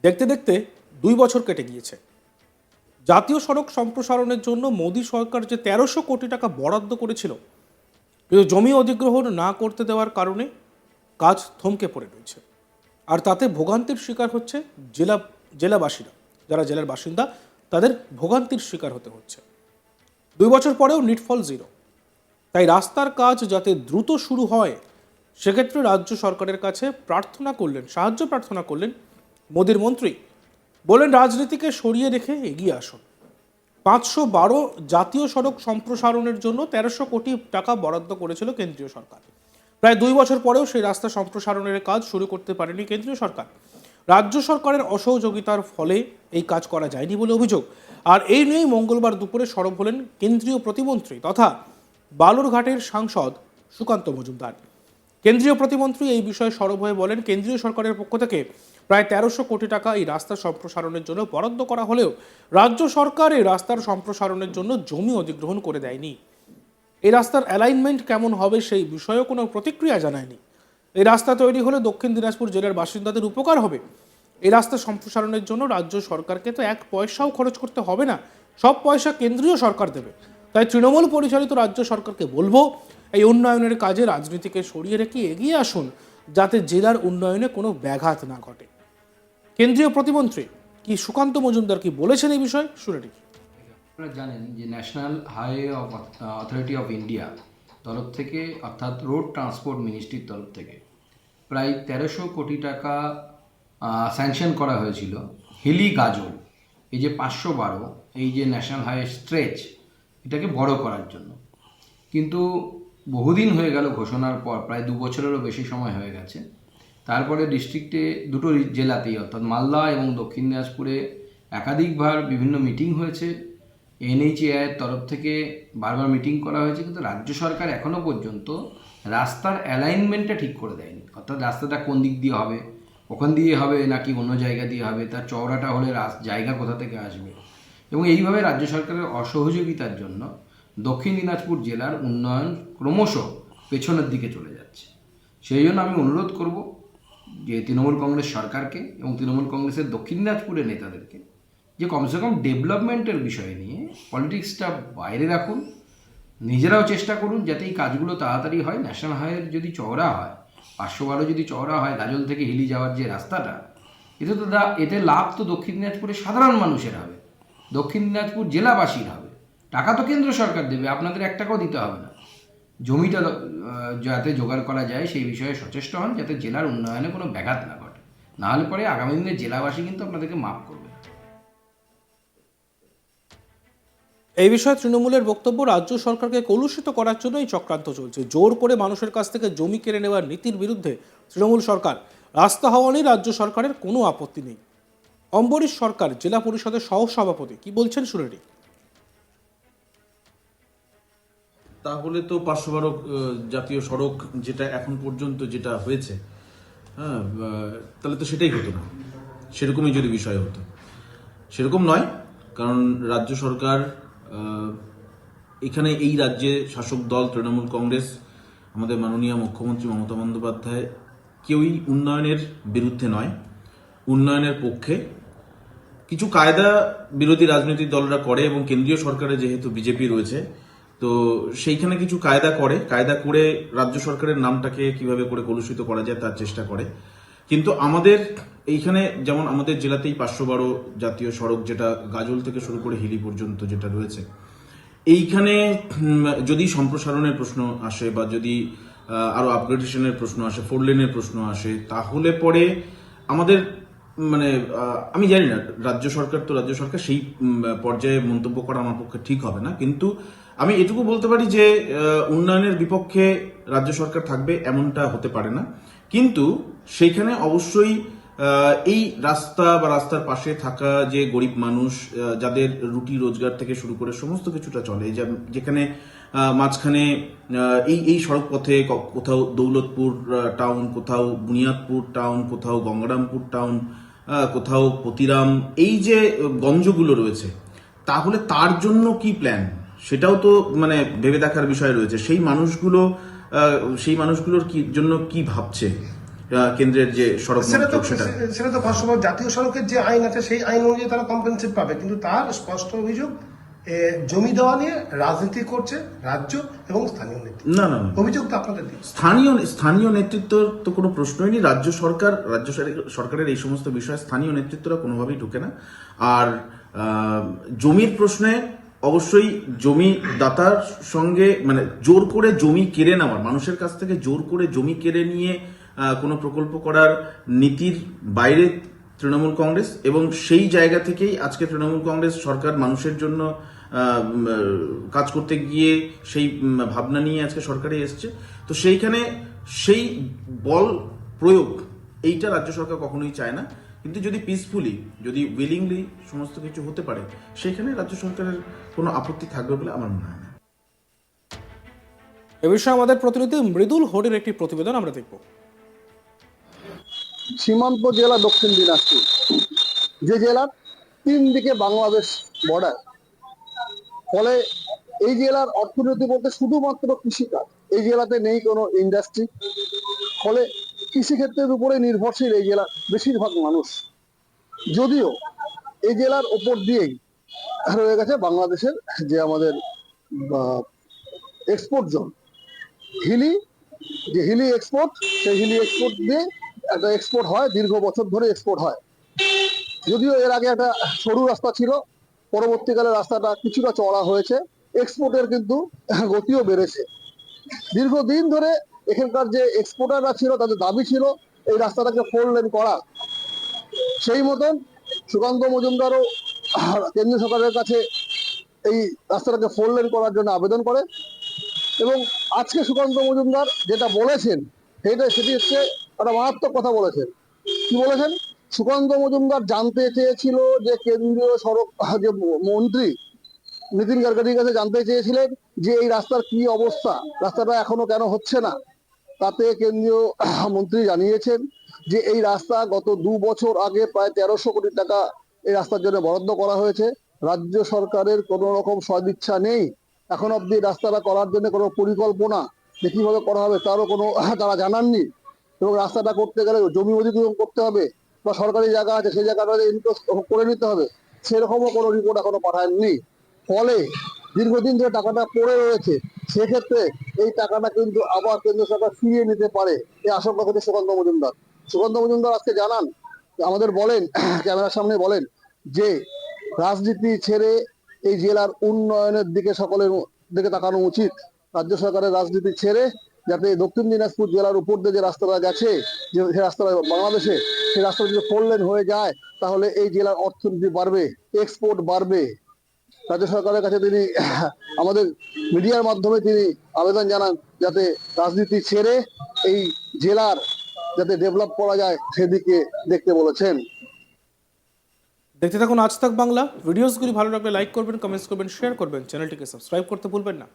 দেখতে দেখতে 2 বছর কেটে গিয়েছে। জাতীয় সড়ক সম্প্রসারণের জন্য মোদী সরকার যে 1300 কোটি টাকা বরাদ্দ করেছিল, কিন্তু জমি অধিগ্রহণ না করতে দেওয়ার কারণে কাজ থমকে পড়ে রয়েছে। আর তাতে ভোগান্তির শিকার হচ্ছে জেলাবাসীরা, যারা জেলার বাসিন্দা, তাদের ভোগান্তির শিকার হতে হচ্ছে। 2 বছর পরেও নিটফল জিরো। তাই রাস্তার কাজ যাতে দ্রুত শুরু হয়, সেক্ষেত্রে রাজ্য সরকারের কাছে সাহায্য প্রার্থনা করলেন মোদীর মন্ত্রী। বলেন, রাজনীতিকে সরিয়ে রেখে এগিয়ে আসুন। 512 জাতীয় সড়ক সম্প্রসারণের জন্য 1300 কোটি টাকা বরাদ্দ করেছিল কেন্দ্রীয় সরকার। প্রায় 2 বছর পরেও সেই রাস্তা সম্প্রসারণের কাজ শুরু করতে পারেনি কেন্দ্রীয় সরকার। রাজ্য সরকারের অসহযোগিতার ফলে এই কাজ করা যায়নি বলে অভিযোগ। আর এই নিয়েই মঙ্গলবার দুপুরে সরব হলেন কেন্দ্রীয় প্রতিমন্ত্রী তথা বালুরঘাটের সাংসদ সুকান্ত মজুমদার। কেন্দ্রীয় প্রতিমন্ত্রী এই বিষয়ে সরব হয়ে বলেন, কেন্দ্রীয় সরকারের পক্ষ থেকে প্রায় 1300 কোটি টাকা এই রাস্তা সম্প্রসারণের জন্য বরাদ্দ করা হলেও রাজ্য সরকার এই রাস্তার সম্প্রসারণের জন্য জমি অধিগ্রহণ করে দেয়নি। এই রাস্তার অ্যালাইনমেন্ট কেমন হবে সেই বিষয়েও কোনো প্রতিক্রিয়া জানায়নি। এই রাস্তা তৈরি হলে দক্ষিণ দিনাজপুর জেলার বাসিন্দাদের উপকার হবে। এই রাস্তা সম্প্রসারণের জন্য রাজ্য সরকারকে তো 1 পয়সাও খরচ করতে হবে না, সব পয়সা কেন্দ্রীয় সরকার দেবে। তাই তৃণমূল পরিচালিত রাজ্য সরকারকে বলবো, এই উন্নয়নের কাজে রাজনীতিকে সরিয়ে রেখে এগিয়ে আসুন, যাতে জেলার উন্নয়নে কোনো ব্যাঘাত না ঘটে। কেন্দ্রীয় প্রতিমন্ত্রী সুকান্ত মজুমদার কি বলেছেন এই বিষয়ে শুনে নিই। আপনারা জানেন যে national highway authority of India তরফ থেকে, অর্থাৎ রোড ট্রান্সপোর্ট মিনিস্ট্রির তরফ থেকে প্রায় 1300 কোটি টাকা স্যাংশন করা হয়েছিল হিলি গাজল, এই যে 512 এই যে ন্যাশনাল হাইওয়ে স্ট্রেচ, এটাকে বড় করার জন্য। কিন্তু বহুদিন হয়ে গেল ঘোষণার পর, প্রায় 2 বছরেরও বেশি সময় হয়ে গেছে। তারপরে ডিস্ট্রিক্টে দুটো জেলাতেই, অর্থাৎ মালদা এবং দক্ষিণ দিনাজপুরে একাধিকবার বিভিন্ন মিটিং হয়েছে। NHAI তরফ থেকে বারবার মিটিং করা হয়েছে, কিন্তু রাজ্য সরকার এখনও পর্যন্ত রাস্তার অ্যালাইনমেন্টটা ঠিক করে দেয়নি। অর্থাৎ রাস্তাটা কোন দিক দিয়ে হবে, ওখান দিয়ে হবে নাকি অন্য জায়গা দিয়ে হবে, তার চওড়াটা হলে জায়গা কোথা থেকে আসবে। এবং এইভাবে রাজ্য সরকারের অসহযোগিতার জন্য দক্ষিণ দিনাজপুর জেলার উন্নয়ন ক্রমশ পেছনের দিকে চলে যাচ্ছে। সেই জন্য আমি অনুরোধ করব যে তৃণমূল কংগ্রেস সরকারকে এবং তৃণমূল কংগ্রেসের দক্ষিণ দিনাজপুরের নেতাদেরকে, যে কমসে কম ডেভেলপমেন্টের বিষয় নিয়ে পলিটিক্সটা বাইরে রাখুন, নিজেরাও চেষ্টা করুন যাতে এই কাজগুলো তাড়াতাড়ি হয়। ন্যাশনাল হাইওয়ে যদি চওড়া হয়, 512 যদি চওড়া হয়, গাজল থেকে হিলি যাওয়ার যে রাস্তাটা, এতে লাভ তো দক্ষিণ দিনাজপুরের সাধারণ মানুষের হবে, দক্ষিণ দিনাজপুর জেলাবাসীর হবে। টাকা তো কেন্দ্র সরকার দেবে, আপনাদের 1 টাকাও দিতে হবে না। জমিটা যাতে জোগাড় করা যায় সেই বিষয়ে সচেষ্ট হন, যাতে জেলার উন্নয়নে কোনো ব্যাঘাত না ঘটে। নাহলে পরে আগামী দিনে জেলাবাসী কিন্তু আপনাদেরকে মাফ করবে। এই বিষয়ে তৃণমূলের বক্তব্য, রাজ্য সরকারকে কলুষিত করার জন্য এই চক্রান্ত চলছে। জোর করে মানুষের কাছ থেকে জমি কেড়ে নেওয়ার নীতির বিরুদ্ধে তৃণমূল সরকার। রাস্তা হওয়া নিয়ে রাজ্য সরকারের কোনো আপত্তি নেই। অম্বরীশ সরকার, জেলা পরিষদের সহসভাপতি, কি বলছেন শুনে নিই। তাহলে তো 512 জাতীয় সড়ক যেটা এখন পর্যন্ত যেটা হয়েছে, হ্যাঁ, তাহলে তো সেটাই হতো না। সেরকমই যদি বিষয় হতো, সেরকম নয়। কারণ রাজ্য সরকার, এখানে এই রাজ্যে শাসক দল তৃণমূল কংগ্রেস, আমাদের মাননীয় মুখ্যমন্ত্রী মমতা বন্দ্যোপাধ্যায় কেউই উন্নয়নের বিরুদ্ধে নয়, উন্নয়নের পক্ষে। কিছু কায়দা বিরোধী রাজনৈতিক দলরা করে, এবং কেন্দ্রীয় সরকারে যেহেতু বিজেপি রয়েছে, তো সেইখানে কিছু কায়দা করে রাজ্য সরকারের নামটাকে কিভাবে করে কলুষিত করা যায় তার চেষ্টা করে। কিন্তু আমাদের এইখানে, যেমন আমাদের জেলাতেই 512 জাতীয় সড়ক, যেটা গাজল থেকে শুরু করে হিলি পর্যন্ত যেটা রয়েছে, এইখানে যদি সম্প্রসারণের প্রশ্ন আসে বা যদি আরো আপগ্রেডেশনের প্রশ্ন আসে, 4 লেনের প্রশ্ন আসে, তাহলে পরে আমাদের আমি জানি না, রাজ্য সরকার সেই পর্যায়ে মন্তব্য করা আমার পক্ষে ঠিক হবে না। কিন্তু আমি এটুকু বলতে পারি যে উন্নয়নের বিপক্ষে রাজ্য সরকার থাকবে এমনটা হতে পারে না। কিন্তু সেইখানে অবশ্যই এই রাস্তা বা রাস্তার পাশে থাকা যে গরিব মানুষ, যাদের রুটি রোজগার থেকে শুরু করে সমস্ত কিছুটা চলে, যেখানে মাঝখানে এই সড়ক পথে কোথাও দৌলতপুর টাউন, কোথাও বুনিয়াদপুর টাউন, কোথাও গঙ্গারামপুর টাউন, কোথাও পতিরাম, এই যে গঞ্জগুলো রয়েছে, তাহলে তার জন্য কি প্ল্যান, সেটাও তো ভেবে দেখার বিষয় রয়েছে। সেই মানুষগুলোর জন্য কি ভাবছে, কেন্দ্রের যে সড়ক সেটা তো মন্ত্রক সেটা সেটা তো ভাষ্যমত জাতীয় সড়কের যে আইন আছে সেই আইন অনুযায়ী তারা কম্পেনসেট পাবে, কিন্তু তার স্পষ্ট অভিযোগ জমি দেওয়া নিয়ে রাজনীতি করছে রাজ্য এবং স্থানীয় নেতৃত্ব। না না না। অভিযোগ তো আপনাদের দিকে। স্থানীয় নেতৃত্ব তো কোনো প্রশ্নই নেই। রাজ্য সরকারের এই সমস্ত বিষয়ে স্থানীয় নেতৃত্বরা কোনোভাবেই ঢুকে না। আর জমির প্রশ্নে অবশ্যই জমি দাতার সঙ্গে মানে জোর করে জমি কেড়ে নেওয়ার, মানুষের কাছ থেকে জোর করে জমি কেড়ে নিয়ে কোনো প্রকল্প করার নীতির বাইরে তৃণমূল কংগ্রেস, এবং সেই জায়গা থেকেই আজকে তৃণমূল কংগ্রেস সরকার মানুষের জন্য কাজ করতে গিয়ে সেই ভাবনা নিয়ে আজকে সরকারে এসছে। তো সেইখানে সেই বল প্রয়োগ এইটা রাজ্য সরকার কখনোই চায় না, কিন্তু যদি পিসফুলি, যদি উইলিংলি সমস্ত কিছু হতে পারে, সেখানে রাজ্য সরকারের কোনো আপত্তি থাকবে বলে আমার মনে হয় না। এ বিষয়ে আমাদের প্রতিনিধি মৃদুল হোডের একটি প্রতিবেদন আমরা দেখব। সীমান্ত জেলা দক্ষিণ দিনাজপুর, যে জেলার 3 দিকে বাংলাদেশ বর্ডার, ফলে এই জেলার অর্থনীতি বলতে শুধুমাত্র কৃষিকাজ। এই জেলাতে নেই কোনো ইন্ডাস্ট্রি, ফলে কৃষিক্ষেত্রের উপরে নির্ভরশীল এই জেলার বেশিরভাগ মানুষ। যদিও এই জেলার ওপর দিয়েই রয়ে গেছে বাংলাদেশের যে আমাদের এক্সপোর্ট জোন, হিলি এক্সপোর্ট, সেই হিলি এক্সপোর্ট দিয়ে একটা এক্সপোর্ট হয়, দীর্ঘ বছর ধরে এক্সপোর্ট হয়। যদিও এর আগে একটা সরু রাস্তা ছিল, পরবর্তীকালে রাস্তাটা কিছুটা চওড়া হয়েছে, এক্সপোর্টের কিন্তু গতিও বেড়েছে। দীর্ঘদিন ধরে এখানকার যে এক্সপোর্টাররা ছিল তাদের দাবি ছিল এই রাস্তাটাকে 4 লেন করা। সেই মতন সুকান্ত মজুমদারও কেন্দ্রীয় সরকারের কাছে এই রাস্তাটাকে 4 লেন করার জন্য আবেদন করে, এবং আজকে সুকান্ত মজুমদার যেটা বলেছেন সেটি হচ্ছে একটা মারাত্মক কথা বলেছেন। কি বলেছেন? সুকান্ত মজুমদার জানতে চেয়েছিল যে কেন্দ্রীয় সড়ক যে মন্ত্রী নীতিন গাডকারির কাছে জানতে চেয়েছিলেন যে এই রাস্তার কি অবস্থা, রাস্তাটা এখনো কেন হচ্ছে না। তাতে কেন্দ্রীয় মন্ত্রী জানিয়েছেন যে এই রাস্তা গত 2 বছর আগে প্রায় 1300 কোটি টাকা এই রাস্তার জন্য বরাদ্দ করা হয়েছে। রাজ্য সরকারের কোনো রকম সদিচ্ছা নেই, এখন অব্দি রাস্তাটা করার জন্য কোনো পরিকল্পনা যে কিভাবে করা হবে তারও কোনো তারা জানাননি। এবং রাস্তাটা করতে গেলে জমি অধিগ্রহণ করতে হবে বা সরকারি জায়গা আছে সেই জায়গাটা ইনভেস্ট করে নিতে হবে, সেরকমও কোনো রিপোর্ট এখনো পাঠায়নি। ফলে দীর্ঘদিন ধরে টাকাটা পড়ে রয়েছে, সেক্ষেত্রে এই টাকাটা কিন্তু আবার কেন্দ্র সরকার ফিরিয়ে নিতে পারে, এই আশঙ্কা করছে সুকান্ত মজুমদার। সুকান্ত মজুমদার আজকে জানান, আমাদের বলেন, ক্যামেরার সামনে বলেন যে রাজনীতি ছেড়ে এই জেলার উন্নয়নের দিকে সকলের দিকে তাকানো উচিত। রাজ্য সরকারের রাজনীতি ছেড়ে যাতে দক্ষিণ দিনাজপুর জেলার উপর দিয়ে যে রাস্তাটা গেছে, যে রাস্তাটা বাংলাদেশে, সেই রাস্তাটা যদি 4 লেন হয়ে যায় তাহলে এই জেলার অর্থনীতি বাড়বে, এক্সপোর্ট বাড়বে। রাজ্য সরকারের কাছে তিনি আমাদের মিডিয়ার মাধ্যমে তিনি আবেদন জানান যাতে রাজনীতি ছেড়ে এই জেলার যাতে ডেভেলপ করা যায় সেদিকে দেখতে বলেছেন। দেখতে থাকুন আজ তাক বাংলা। ভিডিওসগুলি ভালো লাগলে লাইক করবেন, কমেন্টস করবেন, শেয়ার করবেন, চ্যানেলটিকে সাবস্ক্রাইব করতে ভুলবেন না।